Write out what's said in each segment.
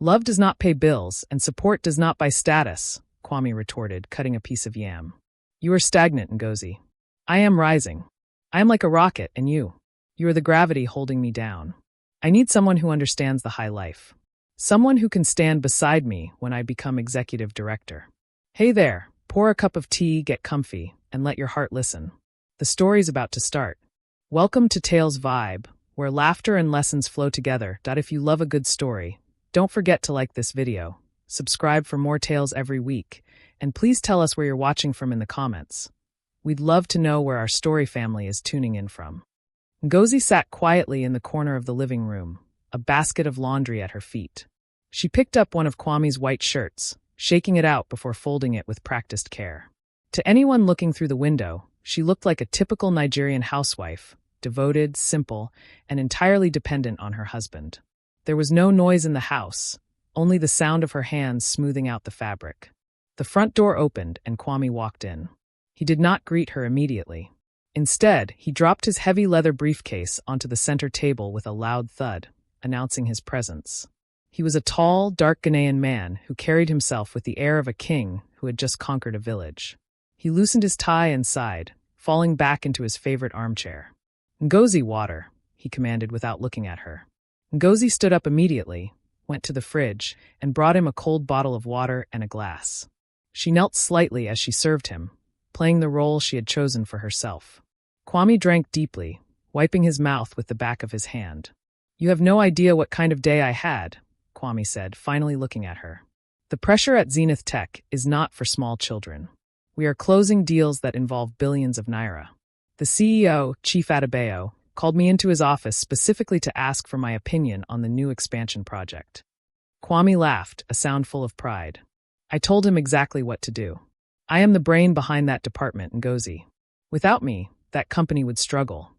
Love does not pay bills, and support does not buy status, Kwame retorted, cutting a piece of yam. You are stagnant, Ngozi. I am rising. I am like a rocket, and you are the gravity holding me down. I need someone who understands the high life. Someone who can stand beside me when I become executive director. Hey there, pour a cup of tea, get comfy, and let your heart listen. The story's about to start. Welcome to Tales Vibe, where laughter and lessons flow together. If you love a good story, don't forget to like this video, subscribe for more tales every week, and please tell us where you're watching from in the comments. We'd love to know where our story family is tuning in from. Ngozi sat quietly in the corner of the living room, a basket of laundry at her feet. She picked up one of Kwame's white shirts, shaking it out before folding it with practiced care. To anyone looking through the window, she looked like a typical Nigerian housewife, devoted, simple, and entirely dependent on her husband. There was no noise in the house, only the sound of her hands smoothing out the fabric. The front door opened and Kwame walked in. He did not greet her immediately. Instead, he dropped his heavy leather briefcase onto the center table with a loud thud, announcing his presence. He was a tall, dark Ghanaian man who carried himself with the air of a king who had just conquered a village. He loosened his tie and sighed, falling back into his favorite armchair. Ngozi, water, he commanded without looking at her. Ngozi stood up immediately, went to the fridge, and brought him a cold bottle of water and a glass. She knelt slightly as she served him, playing the role she had chosen for herself. Kwame drank deeply, wiping his mouth with the back of his hand. You have no idea what kind of day I had, Kwame said, finally looking at her. The pressure at Zenith Tech is not for small children. We are closing deals that involve billions of naira. The CEO, Chief Adebayo, called me into his office specifically to ask for my opinion on the new expansion project. Kwame laughed, a sound full of pride. I told him exactly what to do. I am the brain behind that department, Ngozi. Without me, that company would struggle.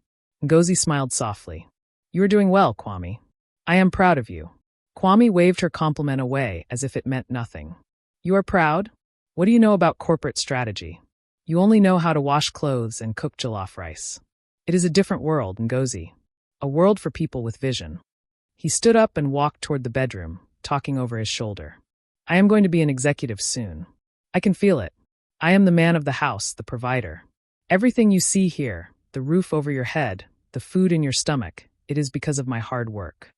Ngozi smiled softly. You are doing well, Kwame. I am proud of you. Kwame waved her compliment away as if it meant nothing. You are proud? What do you know about corporate strategy? You only know how to wash clothes and cook jollof rice. It is a different world, Ngozi. A world for people with vision. He stood up and walked toward the bedroom, talking over his shoulder. I am going to be an executive soon. I can feel it. I am the man of the house, the provider. Everything you see here, the roof over your head, the food in your stomach, it is because of my hard work.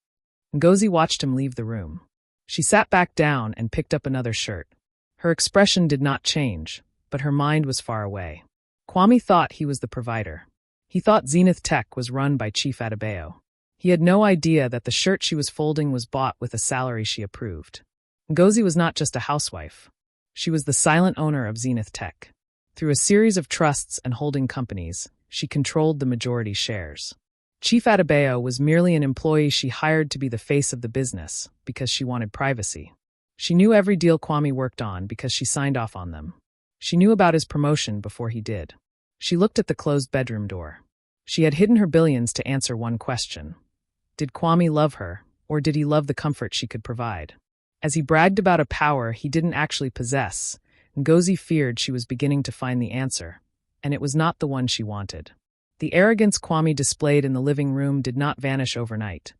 Ngozi watched him leave the room. She sat back down and picked up another shirt. Her expression did not change, but her mind was far away. Kwame thought he was the provider. He thought Zenith Tech was run by Chief Adebayo. He had no idea that the shirt she was folding was bought with a salary she approved. Ngozi was not just a housewife. She was the silent owner of Zenith Tech. Through a series of trusts and holding companies, she controlled the majority shares. Chief Adebayo was merely an employee she hired to be the face of the business because she wanted privacy. She knew every deal Kwame worked on because she signed off on them. She knew about his promotion before he did. She looked at the closed bedroom door. She had hidden her billions to answer one question. Did Kwame love her, or did he love the comfort she could provide? As he bragged about a power he didn't actually possess, Ngozi feared she was beginning to find the answer, and it was not the one she wanted. The arrogance Kwame displayed in the living room did not vanish overnight.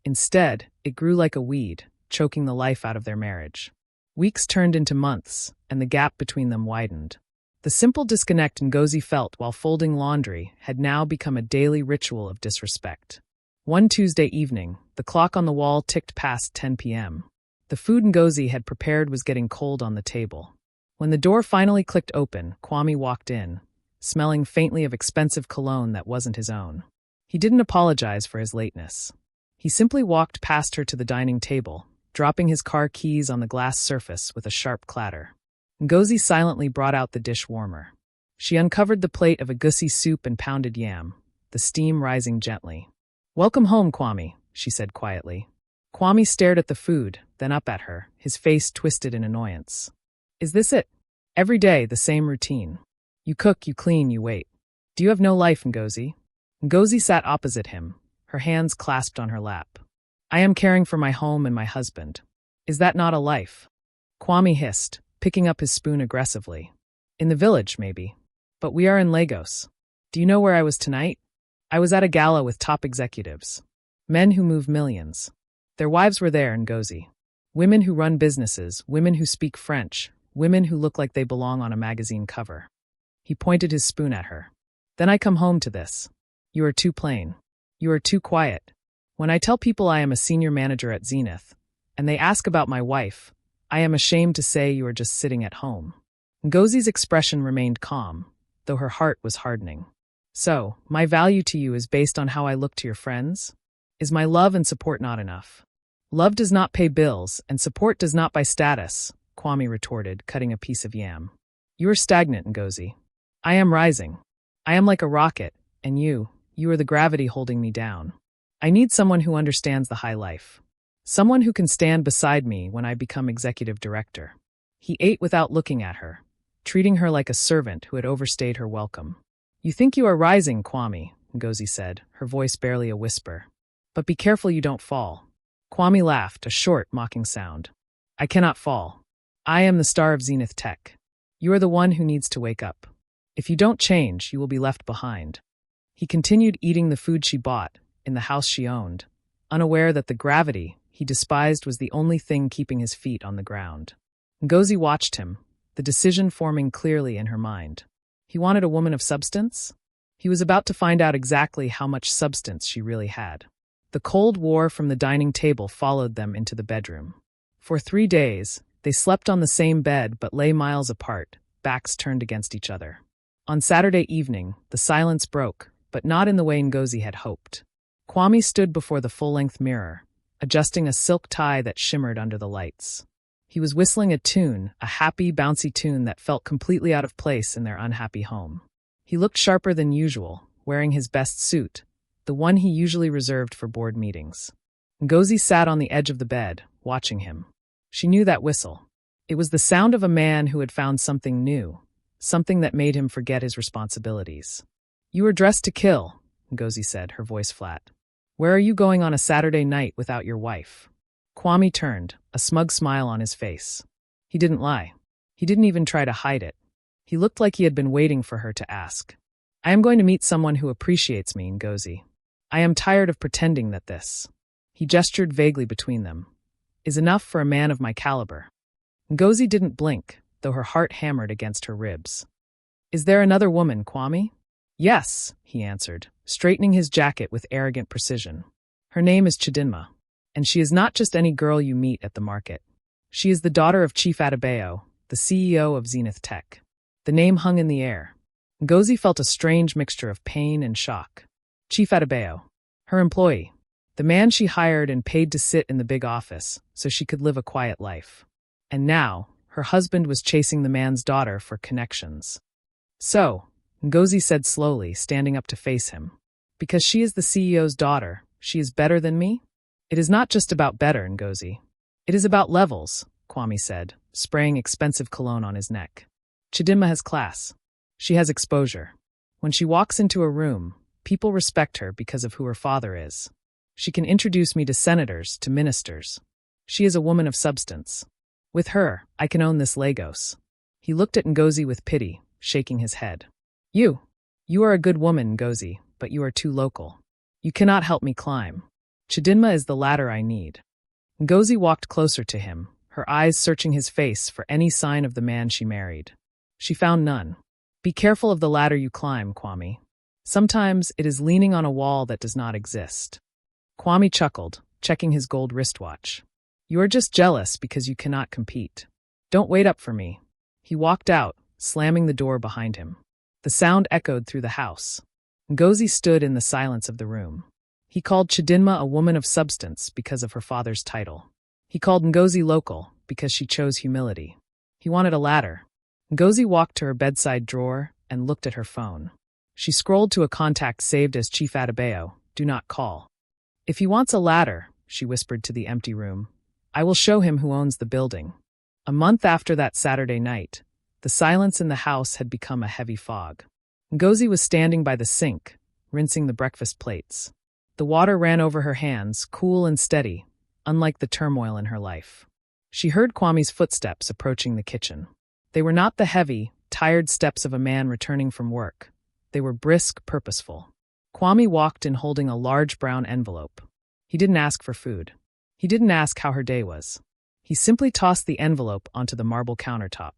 Instead, it grew like a weed, choking the life out of their marriage. Weeks turned into months, and the gap between them widened. The simple disconnect Ngozi felt while folding laundry had now become a daily ritual of disrespect. One Tuesday evening, the clock on the wall ticked past 10 p.m. The food Ngozi had prepared was getting cold on the table. When the door finally clicked open, Kwame walked in, smelling faintly of expensive cologne that wasn't his own. He didn't apologize for his lateness. He simply walked past her to the dining table, dropping his car keys on the glass surface with a sharp clatter. Ngozi silently brought out the dish warmer. She uncovered the plate of egusi soup and pounded yam, the steam rising gently. Welcome home, Kwame, she said quietly. Kwame stared at the food, then up at her, his face twisted in annoyance. Is this it? Every day, the same routine. You cook, you clean, you wait. Do you have no life, Ngozi? Ngozi sat opposite him, her hands clasped on her lap. I am caring for my home and my husband. Is that not a life? Kwame hissed, picking up his spoon aggressively. In the village, maybe. But we are in Lagos. Do you know where I was tonight? I was at a gala with top executives. Men who move millions. Their wives were there, Ngozi. Women who run businesses, women who speak French, women who look like they belong on a magazine cover. He pointed his spoon at her. Then I come home to this. You are too plain. You are too quiet. When I tell people I am a senior manager at Zenith, and they ask about my wife, I am ashamed to say you are just sitting at home. Ngozi's expression remained calm, though her heart was hardening. So, my value to you is based on how I look to your friends? Is my love and support not enough? Love does not pay bills, and support does not buy status, Kwame retorted, cutting a piece of yam. You are stagnant, Ngozi. I am rising. I am like a rocket, and you are the gravity holding me down. I need someone who understands the high life. Someone who can stand beside me when I become executive director. He ate without looking at her, treating her like a servant who had overstayed her welcome. You think you are rising, Kwame, Ngozi said, her voice barely a whisper. But be careful you don't fall. Kwame laughed, a short, mocking sound. I cannot fall. I am the star of Zenith Tech. You are the one who needs to wake up. If you don't change, you will be left behind. He continued eating the food she bought, in the house she owned, unaware that the gravity he despised was the only thing keeping his feet on the ground. Ngozi watched him, the decision forming clearly in her mind. He wanted a woman of substance? He was about to find out exactly how much substance she really had. The Cold War from the dining table followed them into the bedroom. For 3 days, they slept on the same bed but lay miles apart, backs turned against each other. On Saturday evening, the silence broke, but not in the way Ngozi had hoped. Kwame stood before the full-length mirror, adjusting a silk tie that shimmered under the lights. He was whistling a tune, a happy, bouncy tune that felt completely out of place in their unhappy home. He looked sharper than usual, wearing his best suit, the one he usually reserved for board meetings. Ngozi sat on the edge of the bed, watching him. She knew that whistle. It was the sound of a man who had found something new, something that made him forget his responsibilities. You are dressed to kill, Ngozi said, her voice flat. Where are you going on a Saturday night without your wife? Kwame turned, a smug smile on his face. He didn't lie. He didn't even try to hide it. He looked like he had been waiting for her to ask. I am going to meet someone who appreciates me, Ngozi. I am tired of pretending that this, he gestured vaguely between them, is enough for a man of my caliber. Ngozi didn't blink, though her heart hammered against her ribs. Is there another woman, Kwame? Yes, he answered, straightening his jacket with arrogant precision. Her name is Chidinma, and she is not just any girl you meet at the market. She is the daughter of Chief Adebayo, the CEO of Zenith Tech. The name hung in the air. Ngozi felt a strange mixture of pain and shock. Chief Adebayo, her employee, the man she hired and paid to sit in the big office so she could live a quiet life. And now, her husband was chasing the man's daughter for connections. So, Ngozi said slowly, standing up to face him, because she is the CEO's daughter, she is better than me? It is not just about better, Ngozi. It is about levels, Kwame said, spraying expensive cologne on his neck. Chidinma has class. She has exposure. When she walks into a room, people respect her because of who her father is. She can introduce me to senators, to ministers. She is a woman of substance. With her, I can own this Lagos. He looked at Ngozi with pity, shaking his head. You are a good woman, Ngozi, but you are too local. You cannot help me climb. Chidinma is the ladder I need. Ngozi walked closer to him, her eyes searching his face for any sign of the man she married. She found none. Be careful of the ladder you climb, Kwame. Sometimes it is leaning on a wall that does not exist. Kwame chuckled, checking his gold wristwatch. You are just jealous because you cannot compete. Don't wait up for me. He walked out, slamming the door behind him. The sound echoed through the house. Ngozi stood in the silence of the room. He called Chidinma a woman of substance because of her father's title. He called Ngozi local because she chose humility. He wanted a ladder. Ngozi walked to her bedside drawer and looked at her phone. She scrolled to a contact saved as Chief Adebayo, do not call. If he wants a ladder, she whispered to the empty room, I will show him who owns the building. A month after that Saturday night, the silence in the house had become a heavy fog. Ngozi was standing by the sink, rinsing the breakfast plates. The water ran over her hands, cool and steady, unlike the turmoil in her life. She heard Kwame's footsteps approaching the kitchen. They were not the heavy, tired steps of a man returning from work. They were brisk, purposeful. Kwame walked in holding a large brown envelope. He didn't ask for food. He didn't ask how her day was. He simply tossed the envelope onto the marble countertop.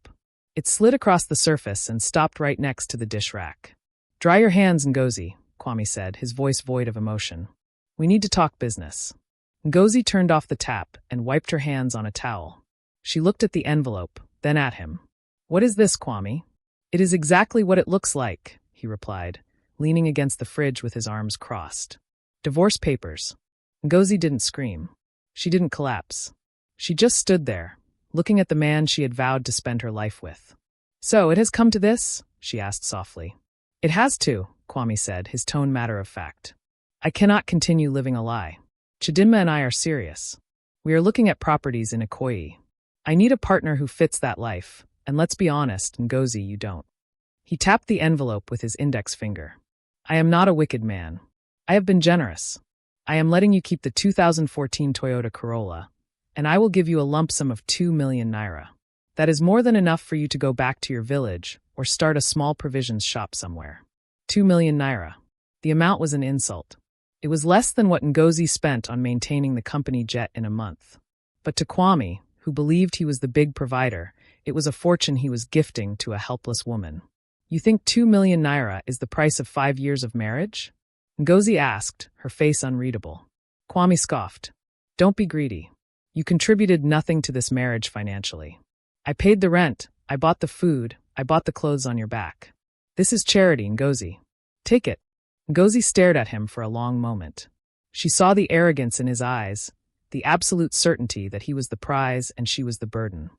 It slid across the surface and stopped right next to the dish rack. "Dry your hands, Ngozi," Kwame said, his voice void of emotion. "We need to talk business." Ngozi turned off the tap and wiped her hands on a towel. She looked at the envelope, then at him. "What is this, Kwame?" "It is exactly what it looks like," he replied, leaning against the fridge with his arms crossed. "Divorce papers." Ngozi didn't scream. She didn't collapse. She just stood there, looking at the man she had vowed to spend her life with. "So, it has come to this?" she asked softly. "It has to," Kwame said, his tone matter of fact. "I cannot continue living a lie. Chidinma and I are serious. We are looking at properties in Ikoyi. I need a partner who fits that life, and let's be honest, Ngozi, you don't." He tapped the envelope with his index finger. "I am not a wicked man. I have been generous. I am letting you keep the 2014 Toyota Corolla, and I will give you a lump sum of 2 million naira. That is more than enough for you to go back to your village or start a small provisions shop somewhere." 2 million naira. The amount was an insult. It was less than what Ngozi spent on maintaining the company jet in a month. But to Kwame, who believed he was the big provider, it was a fortune he was gifting to a helpless woman. "You think 2 million naira is the price of 5 years of marriage?" Ngozi asked, her face unreadable. Kwame scoffed. "Don't be greedy. You contributed nothing to this marriage financially. I paid the rent, I bought the food, I bought the clothes on your back. This is charity, Ngozi. Take it." Ngozi stared at him for a long moment. She saw the arrogance in his eyes, the absolute certainty that he was the prize and she was the burden.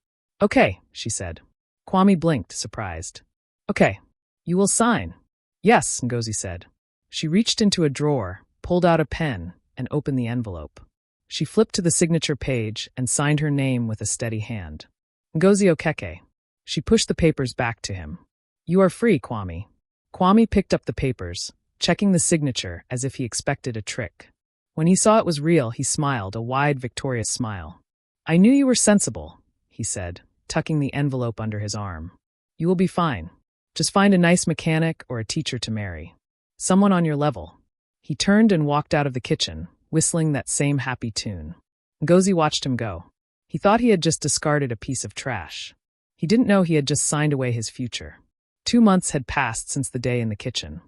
"Okay," she said. Kwame blinked, surprised. "Okay. You will sign?" "Yes," Ngozi said. She reached into a drawer, pulled out a pen, and opened the envelope. She flipped to the signature page and signed her name with a steady hand. "Ngozi Okeke." She pushed the papers back to him. "You are free, Kwame." Kwame picked up the papers, checking the signature as if he expected a trick. When he saw it was real, he smiled, a wide, victorious smile. "I knew you were sensible," he said, tucking the envelope under his arm. "You will be fine. Just find a nice mechanic or a teacher to marry. Someone on your level." He turned and walked out of the kitchen, whistling that same happy tune. Ngozi watched him go. He thought he had just discarded a piece of trash. He didn't know he had just signed away his future. 2 months had passed since the day in the kitchen.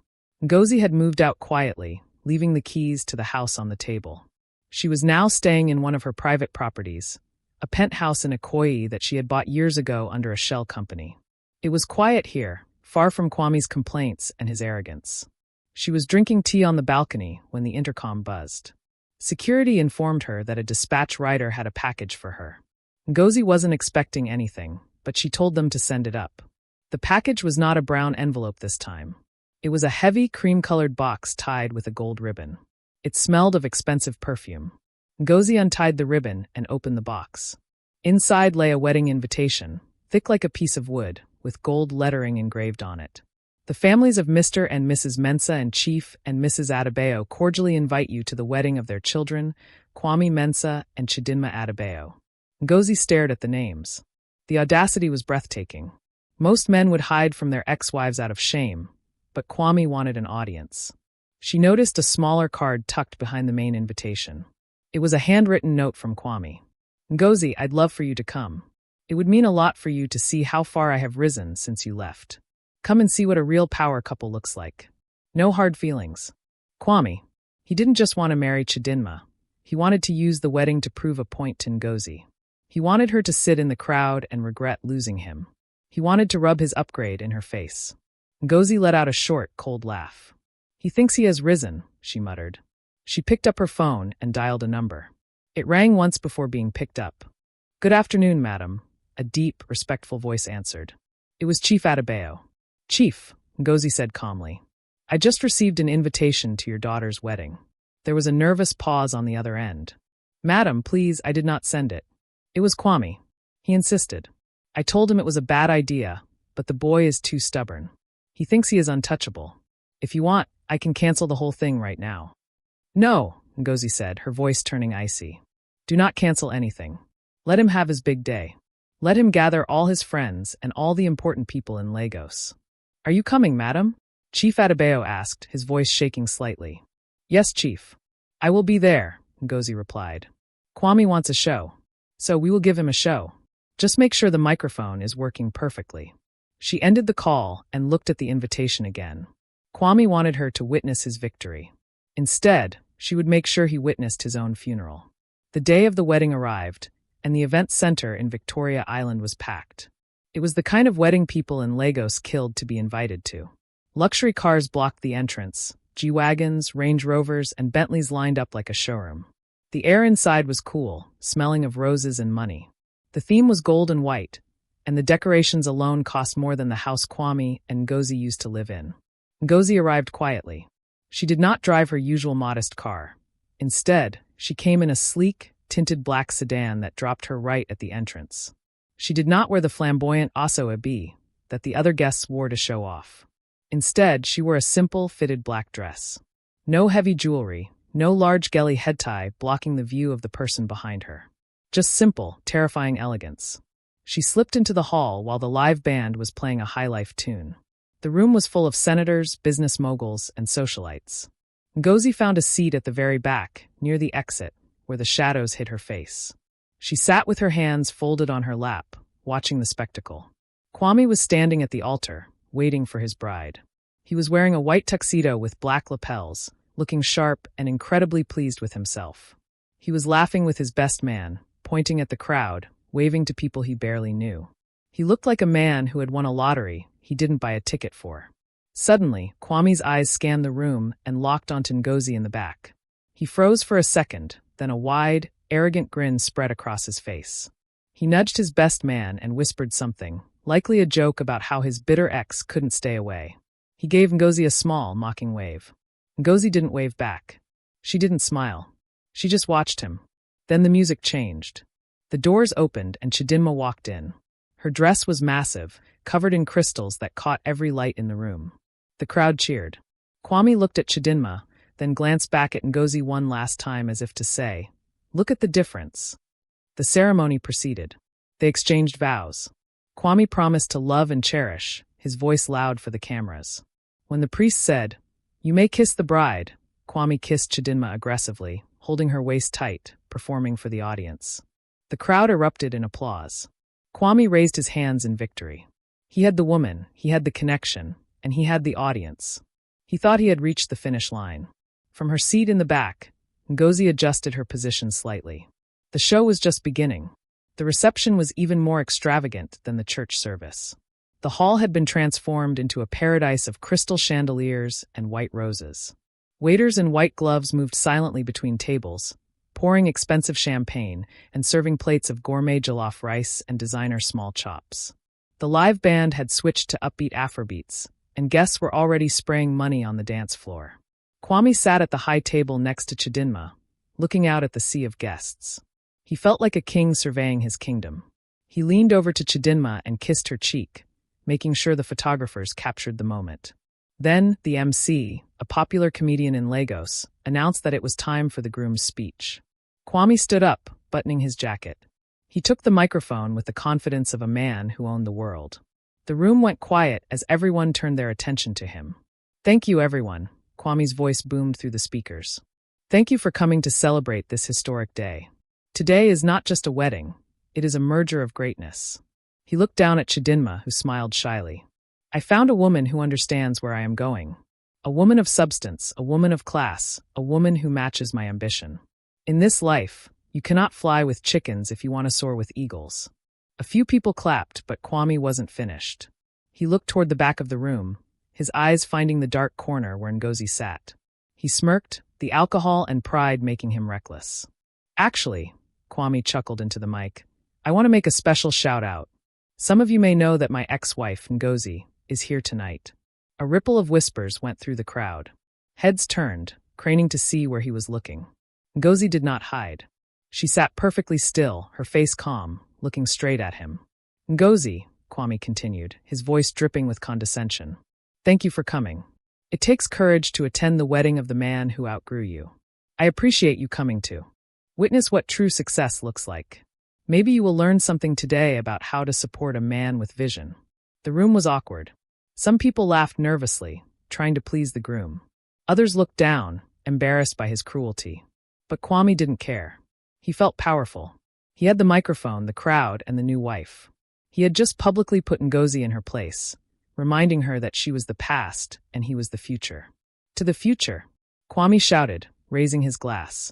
Ngozi had moved out quietly, leaving the keys to the house on the table. She was now staying in one of her private properties, a penthouse in Ikoyi that she had bought years ago under a shell company. It was quiet here, far from Kwame's complaints and his arrogance. She was drinking tea on the balcony when the intercom buzzed. Security informed her that a dispatch rider had a package for her. Ngozi wasn't expecting anything, but she told them to send it up. The package was not a brown envelope this time. It was a heavy, cream-colored box tied with a gold ribbon. It smelled of expensive perfume. Ngozi untied the ribbon and opened the box. Inside lay a wedding invitation, thick like a piece of wood, with gold lettering engraved on it. "The families of Mr. and Mrs. Mensah and Chief and Mrs. Adebayo cordially invite you to the wedding of their children, Kwame Mensah and Chidinma Adebayo." Ngozi stared at the names. The audacity was breathtaking. Most men would hide from their ex-wives out of shame, but Kwame wanted an audience. She noticed a smaller card tucked behind the main invitation. It was a handwritten note from Kwame. "Ngozi, I'd love for you to come. It would mean a lot for you to see how far I have risen since you left. Come and see what a real power couple looks like. No hard feelings." Kwame. He didn't just want to marry Chidinma. He wanted to use the wedding to prove a point to Ngozi. He wanted her to sit in the crowd and regret losing him. He wanted to rub his upgrade in her face. Ngozi let out a short, cold laugh. "He thinks he has risen," she muttered. She picked up her phone and dialed a number. It rang once before being picked up. "Good afternoon, madam," a deep, respectful voice answered. It was Chief Adebayo. "Chief," Ngozi said calmly, "I just received an invitation to your daughter's wedding." There was a nervous pause on the other end. "Madam, please, I did not send it." It was Kwame. He insisted. "I told him it was a bad idea, but the boy is too stubborn. He thinks he is untouchable. If you want, I can cancel the whole thing right now." "No," Ngozi said, her voice turning icy. "Do not cancel anything. Let him have his big day. Let him gather all his friends and all the important people in Lagos." "Are you coming, madam?" Chief Adebayo asked, his voice shaking slightly. "Yes, Chief. I will be there," Ngozi replied. "Kwame wants a show. So we will give him a show. Just make sure the microphone is working perfectly." She ended the call and looked at the invitation again. Kwame wanted her to witness his victory. Instead, she would make sure he witnessed his own funeral. The day of the wedding arrived, and the event center in Victoria Island was packed. It was the kind of wedding people in Lagos killed to be invited to. Luxury cars blocked the entrance. G-Wagons, Range Rovers, and Bentleys lined up like a showroom. The air inside was cool, smelling of roses and money. The theme was gold and white, and the decorations alone cost more than the house Kwame and Ngozi used to live in. Ngozi arrived quietly. She did not drive her usual modest car. Instead, she came in a sleek, tinted black sedan that dropped her right at the entrance. She did not wear the flamboyant aso-ebi that the other guests wore to show off. Instead, she wore a simple, fitted black dress. No heavy jewelry, no large geli head tie blocking the view of the person behind her. Just simple, terrifying elegance. She slipped into the hall while the live band was playing a high-life tune. The room was full of senators, business moguls, and socialites. Ngozi found a seat at the very back, near the exit, where the shadows hid her face. She sat with her hands folded on her lap, watching the spectacle. Kwame was standing at the altar, waiting for his bride. He was wearing a white tuxedo with black lapels, looking sharp and incredibly pleased with himself. He was laughing with his best man, pointing at the crowd, waving to people he barely knew. He looked like a man who had won a lottery he didn't buy a ticket for. Suddenly, Kwame's eyes scanned the room and locked onto Ngozi in the back. He froze for a second, then a wide, arrogant grin spread across his face. He nudged his best man and whispered something, likely a joke about how his bitter ex couldn't stay away. He gave Ngozi a small, mocking wave. Ngozi didn't wave back. She didn't smile. She just watched him. Then the music changed. The doors opened and Chidinma walked in. Her dress was massive, covered in crystals that caught every light in the room. The crowd cheered. Kwame looked at Chidinma, then glanced back at Ngozi one last time as if to say, "Look at the difference." The ceremony proceeded. They exchanged vows. Kwame promised to love and cherish, his voice loud for the cameras. When the priest said, "You may kiss the bride," Kwame kissed Chidinma aggressively, holding her waist tight, performing for the audience. The crowd erupted in applause. Kwame raised his hands in victory. He had the woman, he had the connection, and he had the audience. He thought he had reached the finish line. From her seat in the back, Ngozi adjusted her position slightly. The show was just beginning. The reception was even more extravagant than the church service. The hall had been transformed into a paradise of crystal chandeliers and white roses. Waiters in white gloves moved silently between tables, pouring expensive champagne and serving plates of gourmet jollof rice and designer small chops. The live band had switched to upbeat Afrobeats, and guests were already spraying money on the dance floor. Kwame sat at the high table next to Chidinma, looking out at the sea of guests. He felt like a king surveying his kingdom. He leaned over to Chidinma and kissed her cheek, making sure the photographers captured the moment. Then, the MC, a popular comedian in Lagos, announced that it was time for the groom's speech. Kwame stood up, buttoning his jacket. He took the microphone with the confidence of a man who owned the world. The room went quiet as everyone turned their attention to him. "Thank you, everyone," Kwame's voice boomed through the speakers. "Thank you for coming to celebrate this historic day. Today is not just a wedding, it is a merger of greatness." He looked down at Chidinma, who smiled shyly. "I found a woman who understands where I am going. A woman of substance, a woman of class, a woman who matches my ambition. In this life, you cannot fly with chickens if you want to soar with eagles." A few people clapped, but Kwame wasn't finished. He looked toward the back of the room, his eyes finding the dark corner where Ngozi sat. He smirked, the alcohol and pride making him reckless. "Actually," Kwame chuckled into the mic, "I want to make a special shout-out. Some of you may know that my ex-wife, Ngozi, is here tonight." A ripple of whispers went through the crowd. Heads turned, craning to see where he was looking. Ngozi did not hide. She sat perfectly still, her face calm, looking straight at him. "Ngozi," Kwame continued, his voice dripping with condescension, "thank you for coming. It takes courage to attend the wedding of the man who outgrew you. I appreciate you coming to witness what true success looks like. Maybe you will learn something today about how to support a man with vision." The room was awkward. Some people laughed nervously, trying to please the groom. Others looked down, embarrassed by his cruelty. But Kwame didn't care. He felt powerful. He had the microphone, the crowd, and the new wife. He had just publicly put Ngozi in her place, reminding her that she was the past and he was the future. To the future, Kwame shouted, raising his glass.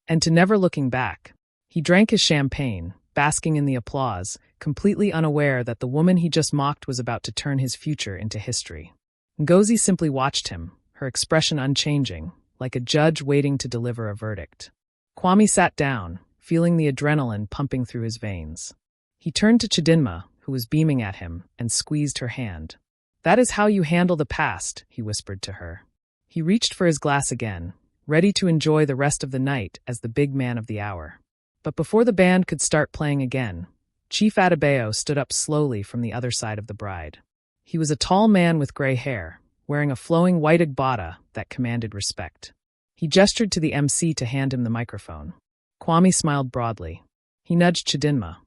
And to never looking back. He drank his champagne, basking in the applause, completely unaware that the woman he just mocked was about to turn his future into history. Ngozi simply watched him, her expression unchanging, like a judge waiting to deliver a verdict. Kwame sat down, feeling the adrenaline pumping through his veins. He turned to Chidinma, who was beaming at him, and squeezed her hand. "That is how you handle the past," he whispered to her. He reached for his glass again, ready to enjoy the rest of the night as the big man of the hour. But before the band could start playing again, Chief Adebayo stood up slowly from the other side of the bride. He was a tall man with gray hair, wearing a flowing white agbada that commanded respect. He gestured to the MC to hand him the microphone. Kwame smiled broadly. He nudged Chidinma.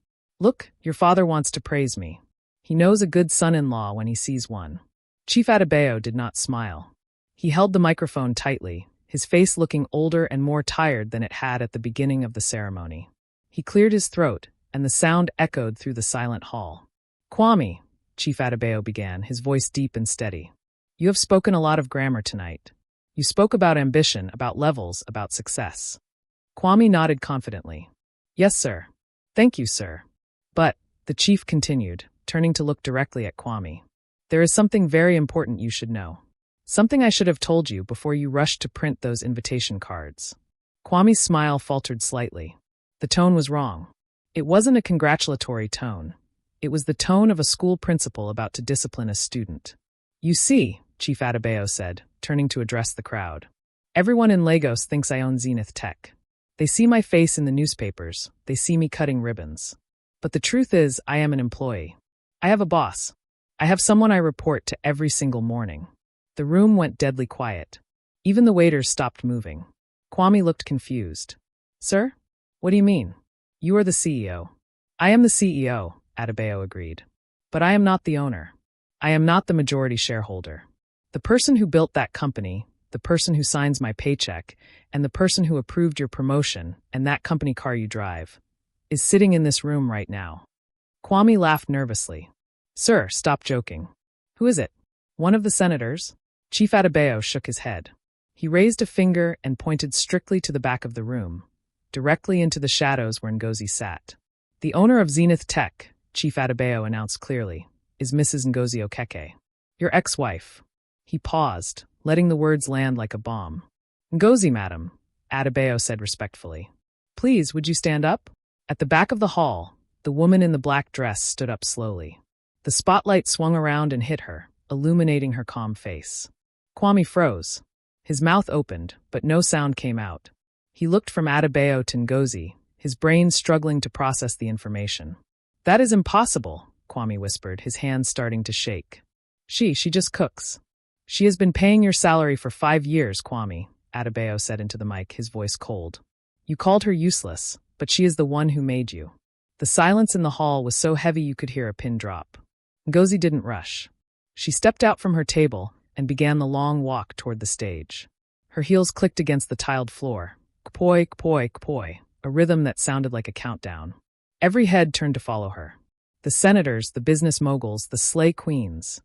"Look, your father wants to praise me. He knows a good son-in-law when he sees one." Chief Adebayo did not smile. He held the microphone tightly, his face looking older and more tired than it had at the beginning of the ceremony. He cleared his throat, and the sound echoed through the silent hall. "Kwame," Chief Adebayo began, his voice deep and steady. "You have spoken a lot of grammar tonight. You spoke about ambition, about levels, about success." Kwame nodded confidently. "Yes, sir. Thank you, sir. But," the chief continued, turning to look directly at Kwame, "there is something very important you should know. Something I should have told you before you rushed to print those invitation cards." Kwame's smile faltered slightly. The tone was wrong. It wasn't a congratulatory tone. It was the tone of a school principal about to discipline a student. "You see," Chief Adebayo said, turning to address the crowd, "everyone in Lagos thinks I own Zenith Tech. They see my face in the newspapers. They see me cutting ribbons. But the truth is, I am an employee. I have a boss. I have someone I report to every single morning." The room went deadly quiet. Even the waiters stopped moving. Kwame looked confused. "Sir? What do you mean? You are the CEO." "I am the CEO," Adebayo agreed. "But I am not the owner. I am not the majority shareholder. The person who built that company, the person who signs my paycheck, and the person who approved your promotion and that company car you drive, is sitting in this room right now." Kwame laughed nervously. "Sir, stop joking. Who is it? One of the senators?" Chief Adebayo shook his head. He raised a finger and pointed strictly to the back of the room, directly into the shadows where Ngozi sat. "The owner of Zenith Tech," Chief Adebayo announced clearly, "is Mrs. Ngozi Okeke, your ex-wife." He paused, letting the words land like a bomb. "Ngozi, madam," Adebayo said respectfully. "Please, would you stand up?" At the back of the hall, the woman in the black dress stood up slowly. The spotlight swung around and hit her, illuminating her calm face. Kwame froze. His mouth opened, but no sound came out. He looked from Adebayo to Ngozi, his brain struggling to process the information. "That is impossible," Kwame whispered, his hands starting to shake. She just cooks." "She has been paying your salary for 5 years, Kwame," Adebayo said into the mic, his voice cold. "You called her useless, but she is the one who made you." The silence in the hall was so heavy you could hear a pin drop. Ngozi didn't rush. She stepped out from her table and began the long walk toward the stage. Her heels clicked against the tiled floor. Kpoi, kpoi, kpoi, a rhythm that sounded like a countdown. Every head turned to follow her. The senators, the business moguls, the slay queens.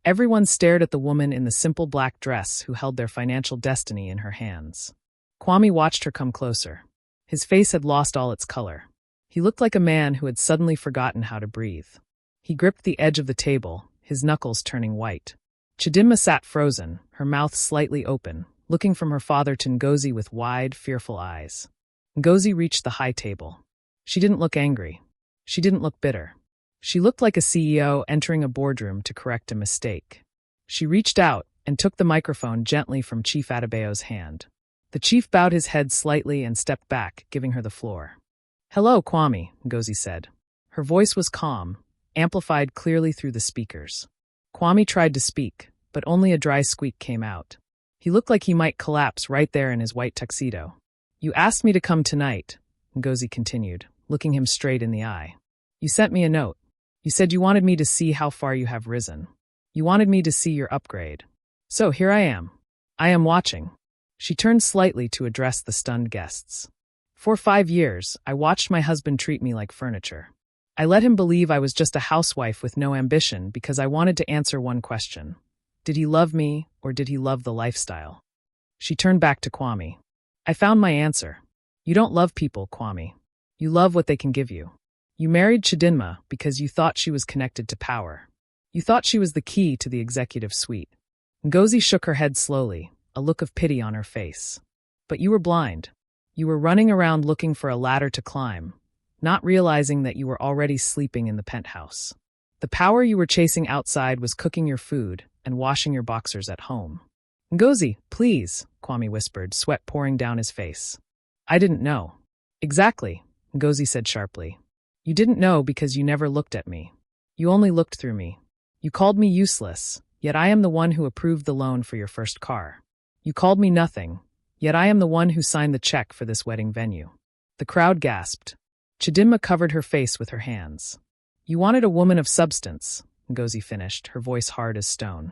Everyone stared at the woman in the simple black dress who held their financial destiny in her hands. Kwame watched her come closer. His face had lost all its color. He looked like a man who had suddenly forgotten how to breathe. He gripped the edge of the table, his knuckles turning white. Chidinma sat frozen, her mouth slightly open, looking from her father to Ngozi with wide, fearful eyes. Ngozi reached the high table. She didn't look angry. She didn't look bitter. She looked like a CEO entering a boardroom to correct a mistake. She reached out and took the microphone gently from Chief Adebayo's hand. The chief bowed his head slightly and stepped back, giving her the floor. "Hello, Kwame," Ngozi said. Her voice was calm, amplified clearly through the speakers. Kwame tried to speak, but only a dry squeak came out. He looked like he might collapse right there in his white tuxedo. "You asked me to come tonight," Ngozi continued, looking him straight in the eye. "You sent me a note. You said you wanted me to see how far you have risen. You wanted me to see your upgrade. So here I am. I am watching." She turned slightly to address the stunned guests. For 5 years, I watched my husband treat me like furniture. I let him believe I was just a housewife with no ambition because I wanted to answer one question. Did he love me, or did he love the lifestyle? She turned back to Kwame. I found my answer. You don't love people, Kwame. You love what they can give you. You married Chidinma because you thought she was connected to power. You thought she was the key to the executive suite. Ngozi shook her head slowly, a look of pity on her face. But you were blind. You were running around looking for a ladder to climb, not realizing that you were already sleeping in the penthouse. The power you were chasing outside was cooking your food and washing your boxers at home. Ngozi, please, Kwame whispered, sweat pouring down his face. I didn't know. Exactly, Ngozi said sharply. You didn't know because you never looked at me. You only looked through me. You called me useless, yet I am the one who approved the loan for your first car. You called me nothing, yet I am the one who signed the check for this wedding venue. The crowd gasped. Chidinma covered her face with her hands. You wanted a woman of substance, Ngozi finished, her voice hard as stone.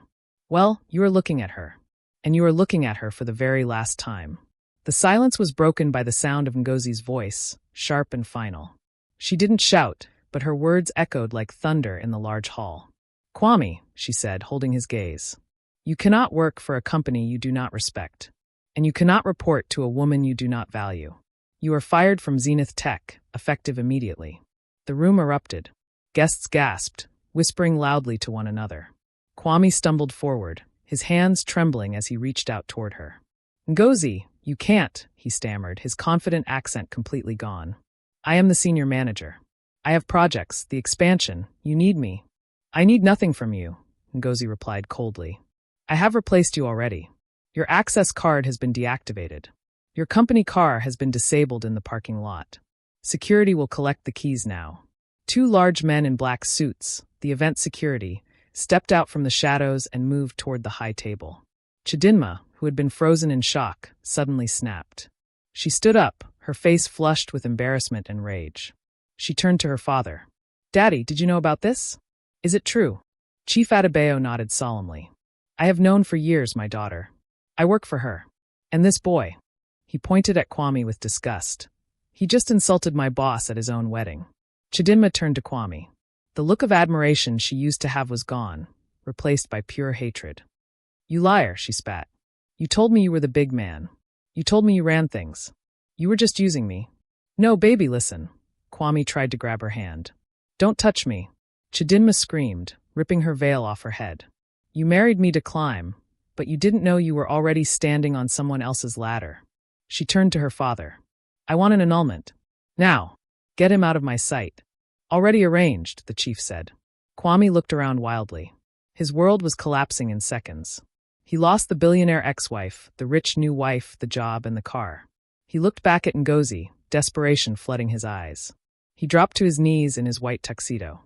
Well, you are looking at her. And you are looking at her for the very last time. The silence was broken by the sound of Ngozi's voice, sharp and final. She didn't shout, but her words echoed like thunder in the large hall. Kwame, she said, holding his gaze. You cannot work for a company you do not respect. And you cannot report to a woman you do not value. You are fired from Zenith Tech, effective immediately. The room erupted. Guests gasped, whispering loudly to one another. Kwame stumbled forward, his hands trembling as he reached out toward her. Ngozi, you can't, he stammered, his confident accent completely gone. I am the senior manager. I have projects, the expansion. You need me. I need nothing from you, Ngozi replied coldly. I have replaced you already. Your access card has been deactivated. Your company car has been disabled in the parking lot. Security will collect the keys now. 2 large men in black suits, the event security, stepped out from the shadows and moved toward the high table. Chidinma, who had been frozen in shock, suddenly snapped. She stood up, her face flushed with embarrassment and rage. She turned to her father. Daddy, did you know about this? Is it true? Chief Adebayo nodded solemnly. I have known for years, my daughter. I work for her. And this boy. He pointed at Kwame with disgust. He just insulted my boss at his own wedding. Chidinma turned to Kwame. The look of admiration she used to have was gone, replaced by pure hatred. You liar, she spat. You told me you were the big man. You told me you ran things. You were just using me. No, baby, listen. Kwame tried to grab her hand. Don't touch me. Chidinma screamed, ripping her veil off her head. You married me to climb, but you didn't know you were already standing on someone else's ladder. She turned to her father. I want an annulment. Now. Get him out of my sight. Already arranged, the chief said. Kwame looked around wildly. His world was collapsing in seconds. He lost the billionaire ex-wife, the rich new wife, the job, and the car. He looked back at Ngozi, desperation flooding his eyes. He dropped to his knees in his white tuxedo.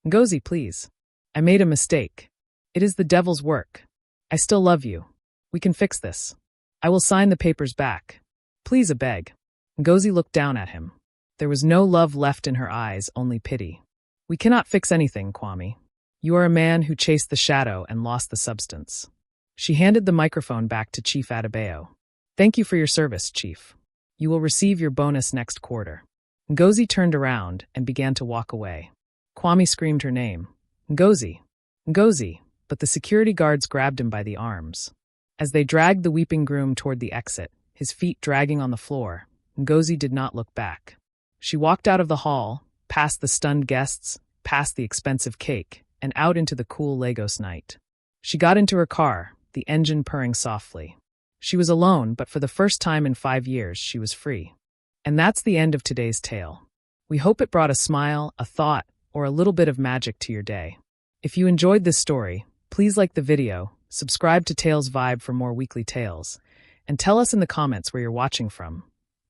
Ngozi, please. I made a mistake. It is the devil's work. I still love you. We can fix this. I will sign the papers back. Please, I beg. Ngozi looked down at him. There was no love left in her eyes, only pity. We cannot fix anything, Kwame. You are a man who chased the shadow and lost the substance. She handed the microphone back to Chief Adebayo. Thank you for your service, Chief. You will receive your bonus next quarter. Ngozi turned around and began to walk away. Kwame screamed her name. Ngozi. Ngozi, but the security guards grabbed him by the arms. As they dragged the weeping groom toward the exit, his feet dragging on the floor, Ngozi did not look back. She walked out of the hall, past the stunned guests, past the expensive cake, and out into the cool Lagos night. She got into her car, the engine purring softly. She was alone, but for the first time in 5 years, she was free. And that's the end of today's tale. We hope it brought a smile, a thought, or a little bit of magic to your day. If you enjoyed this story, please like the video, subscribe to Tales Vibe for more weekly tales, and tell us in the comments where you're watching from.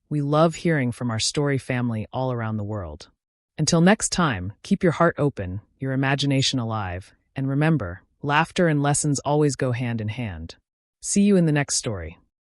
We love hearing from our story family all around the world. Until next time, keep your heart open, your imagination alive, and remember, laughter and lessons always go hand in hand. See you in the next story.